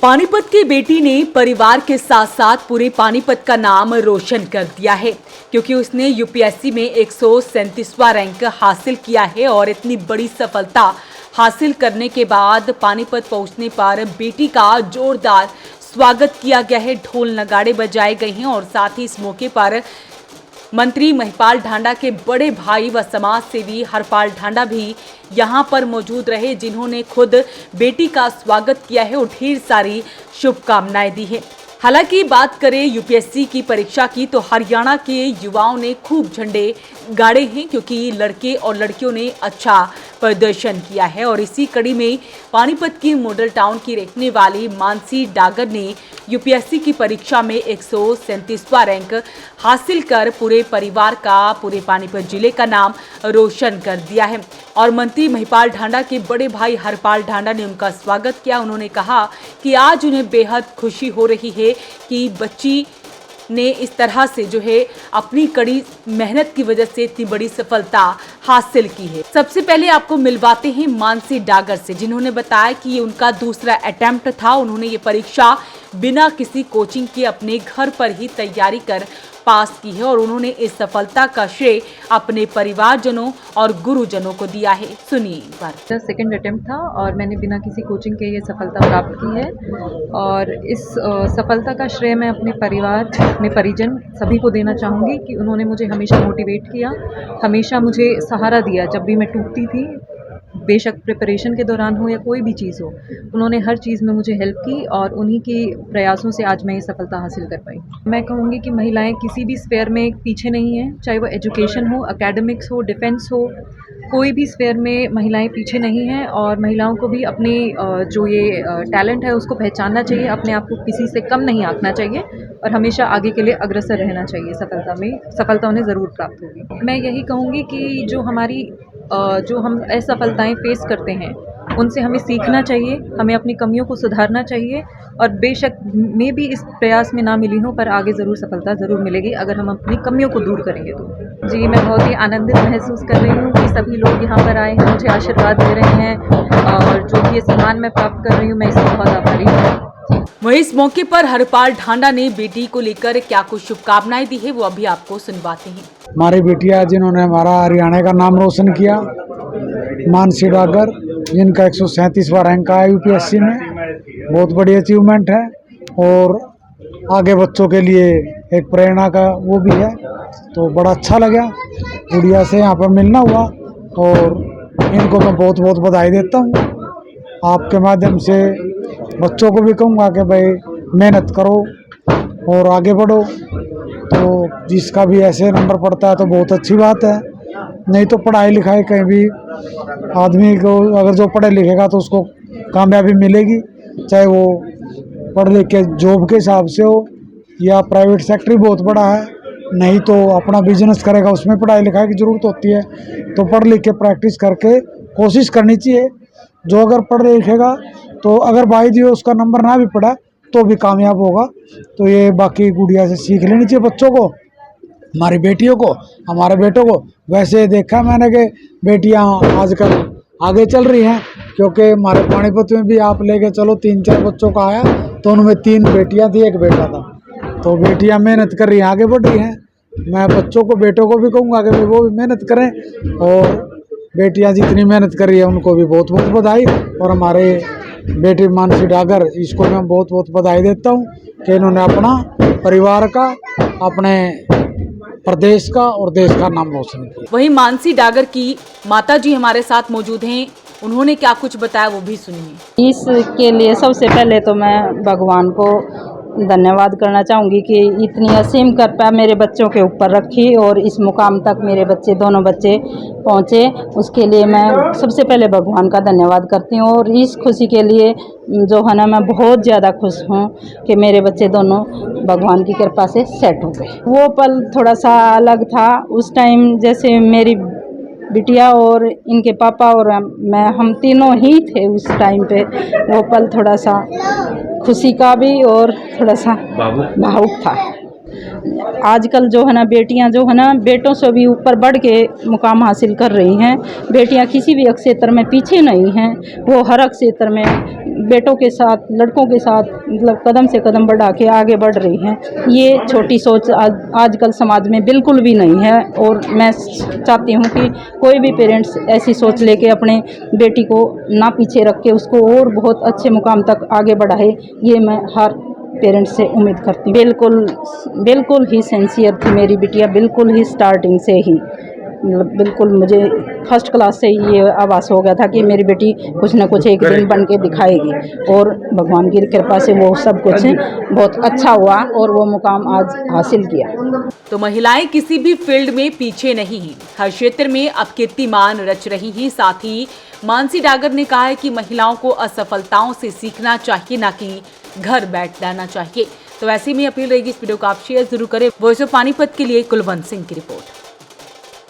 पानीपत की बेटी ने परिवार के साथ साथ पूरे पानीपत का नाम रोशन कर दिया है, क्योंकि उसने यूपीएससी में 137वां रैंक हासिल किया है। और इतनी बड़ी सफलता हासिल करने के बाद पानीपत पहुंचने पर बेटी का जोरदार स्वागत किया गया है। ढोल नगाड़े बजाए गए हैं और साथ ही इस मौके पर मंत्री महिपाल ढांडा के बड़े भाई व समाज सेवी हरपाल ढांडा भी यहां पर मौजूद रहे, जिन्होंने खुद बेटी का स्वागत किया है और ढेर सारी शुभकामनाएं दी है। हालांकि बात करें यूपीएससी की परीक्षा की, तो हरियाणा के युवाओं ने खूब झंडे गाड़े हैं, क्योंकि लड़के और लड़कियों ने अच्छा प्रदर्शन किया है। और इसी कड़ी में पानीपत की मॉडल टाउन की रहने वाली मानसी डागर ने यूपीएससी की परीक्षा में 137वां रैंक हासिल कर पूरे परिवार का, पूरे पानीपत जिले का नाम रोशन कर दिया है। और मंत्री महिपाल ढांडा के बड़े भाई हरपाल ढांडा ने उनका स्वागत किया। उन्होंने कहा कि आज उन्हें बेहद खुशी हो रही है कि बच्ची ने इस तरह से जो है अपनी कड़ी मेहनत की वजह से इतनी बड़ी सफलता हासिल की है। सबसे पहले आपको मिलवाते हैं मानसी डागर से, जिन्होंने बताया कि ये उनका दूसरा अटेम्प्ट था। उन्होंने ये परीक्षा बिना किसी कोचिंग के अपने घर पर ही तैयारी कर पास की है और उन्होंने इस सफलता का श्रेय अपने परिवारजनों और गुरुजनों को दिया है। सुनिए एक बार। सेकंड अटेम्प्ट था और मैंने बिना किसी कोचिंग के ये सफलता प्राप्त की है। और इस सफलता का श्रेय मैं अपने परिवार, अपने परिजन सभी को देना चाहूँगी कि उन्होंने मुझे हमेशा मोटिवेट किया, हमेशा मुझे सहारा दिया जब भी मैं टूटती थी। बेशक प्रिपरेशन के दौरान हो या कोई भी चीज़ हो, उन्होंने हर चीज़ में मुझे हेल्प की और उन्हीं के प्रयासों से आज मैं ये सफलता हासिल कर पाई। मैं कहूँगी कि महिलाएं किसी भी स्फेयर में पीछे नहीं हैं, चाहे वो एजुकेशन हो, एकेडमिक्स हो, डिफेंस हो, कोई भी स्फेयर में महिलाएं पीछे नहीं हैं। और महिलाओं को भी अपनी जो ये टैलेंट है उसको पहचानना चाहिए, अपने आप को किसी से कम नहीं आंकना चाहिए और हमेशा आगे के लिए अग्रसर रहना चाहिए। सफलता उन्हें ज़रूर प्राप्त होगी। मैं यही कहूँगी कि जो हम असफलताएं फेस करते हैं उनसे हमें सीखना चाहिए, हमें अपनी कमियों को सुधारना चाहिए और बेशक में भी इस प्रयास में ना मिली हो, पर आगे ज़रूर सफलता ज़रूर मिलेगी अगर हम अपनी कमियों को दूर करेंगे तो। जी, मैं बहुत ही आनंदित महसूस कर रही हूँ कि सभी लोग यहाँ पर आए हैं, मुझे आशीर्वाद दे रहे हैं और जो भी ये सम्मान मैं प्राप्त कर रही हूँ, मैं इससे बहुत आभारी हूँ। वहीं इस मौके पर हरपाल ढांडा ने बेटी को लेकर क्या कुछ शुभकामनाएं दी है, वो अभी आपको सुनवाते हैं। हमारी बेटियां जिन्होंने हमारा हरियाणा का नाम रोशन किया, मानसी डागर, जिनका 137वां रैंक आया यूपीएससी में, बहुत बड़ी अचीवमेंट है और आगे बच्चों के लिए एक प्रेरणा का वो भी है। तो बड़ा अच्छा लगा गुड़िया से यहाँ पर मिलना हुआ और इनको मैं बहुत बहुत बधाई देता हूँ। आपके माध्यम से बच्चों को भी कहूँगा कि भाई मेहनत करो और आगे बढ़ो। तो जिसका भी ऐसे नंबर पड़ता है तो बहुत अच्छी बात है, नहीं तो पढ़ाई लिखाई कहीं भी आदमी को अगर जो पढ़े लिखेगा तो उसको कामयाबी मिलेगी, चाहे वो पढ़ लिख के जॉब के हिसाब से हो या प्राइवेट सेक्टर बहुत बड़ा है, नहीं तो अपना बिजनेस करेगा उसमें पढ़ाई लिखाई की ज़रूरत होती है। तो पढ़ लिख के प्रैक्टिस करके कोशिश करनी चाहिए। जो अगर पढ़ लिखेगा तो अगर भाई जी उसका नंबर ना भी पड़ा तो भी कामयाब होगा। तो ये बाकी गुड़िया से सीख लेनी चाहिए बच्चों को, हमारी बेटियों को, हमारे बेटों को। वैसे देखा मैंने कि बेटियां आजकल आगे चल रही हैं, क्योंकि हमारे पानीपत में भी आप लेके चलो 3-4 बच्चों का आया तो उनमें 3 बेटियां थी, 1 बेटा था। तो बेटियां मेहनत कर रही हैं, आगे बढ़ रही हैं। मैं बच्चों को, बेटों को भी कहूँगा कि वो भी मेहनत करें और बेटियाँ जितनी मेहनत कर रही है उनको भी बहुत बहुत बधाई। और हमारे बेटी मानसी डागर, इसको मैं बहुत बहुत बधाई देता हूँ कि इन्होंने अपना परिवार का, अपने प्रदेश का और देश का नाम रोशन किया। वहीं मानसी डागर की माताजी हमारे साथ मौजूद हैं, उन्होंने क्या कुछ बताया वो भी सुनिए। इसके लिए सबसे पहले तो मैं भगवान को धन्यवाद करना चाहूँगी कि इतनी असीम कृपा मेरे बच्चों के ऊपर रखी और इस मुकाम तक मेरे बच्चे, दोनों बच्चे पहुँचे। उसके लिए मैं सबसे पहले भगवान का धन्यवाद करती हूँ और इस खुशी के लिए जो है ना, मैं बहुत ज़्यादा खुश हूँ कि मेरे बच्चे दोनों भगवान की कृपा से सेट हो गए। वो पल थोड़ा सा अलग था उस टाइम, जैसे मेरी बिटिया और इनके पापा और मैं, हम तीनों ही थे उस टाइम पे। वो पल थोड़ा सा खुशी का भी और थोड़ा सा भावुक था। आजकल जो है ना बेटियां जो है ना बेटों से भी ऊपर बढ़ के मुकाम हासिल कर रही हैं। बेटियां किसी भी क्षेत्र में पीछे नहीं हैं, वो हर क्षेत्र में बेटों के साथ लड़कों के साथ मतलब कदम से कदम बढ़ा के आगे बढ़ रही हैं। ये छोटी सोच आजकल समाज में बिल्कुल भी नहीं है और मैं चाहती हूँ कि कोई भी पेरेंट्स ऐसी सोच लेके अपने बेटी को ना पीछे रख के उसको और बहुत अच्छे मुकाम तक आगे बढ़ाए, ये मैं हर पेरेंट्स से उम्मीद करती हूँ। बिल्कुल ही सिंसियर थी मेरी बिटिया, बिल्कुल ही स्टार्टिंग से ही मतलब बिल्कुल मुझे फर्स्ट क्लास से ही ये आभास हो गया था कि मेरी बेटी कुछ ना कुछ एक दिन बन के दिखाएगी और भगवान की कृपा से वो सब कुछ बहुत अच्छा हुआ और वो मुकाम आज हासिल किया। तो महिलाएं किसी भी फील्ड में पीछे नहीं हैं, हर क्षेत्र में अब कीर्तिमान रच रही हैं। साथ ही मानसी डागर ने कहा है कि महिलाओं को असफलताओं से सीखना चाहिए, ना कि घर बैठ जाना चाहिए। तो ऐसे में अपील रहेगी इस वीडियो को आप शेयर जरूर करें। वॉइस ऑफ पानीपत के लिए कुलवंत सिंह की रिपोर्ट।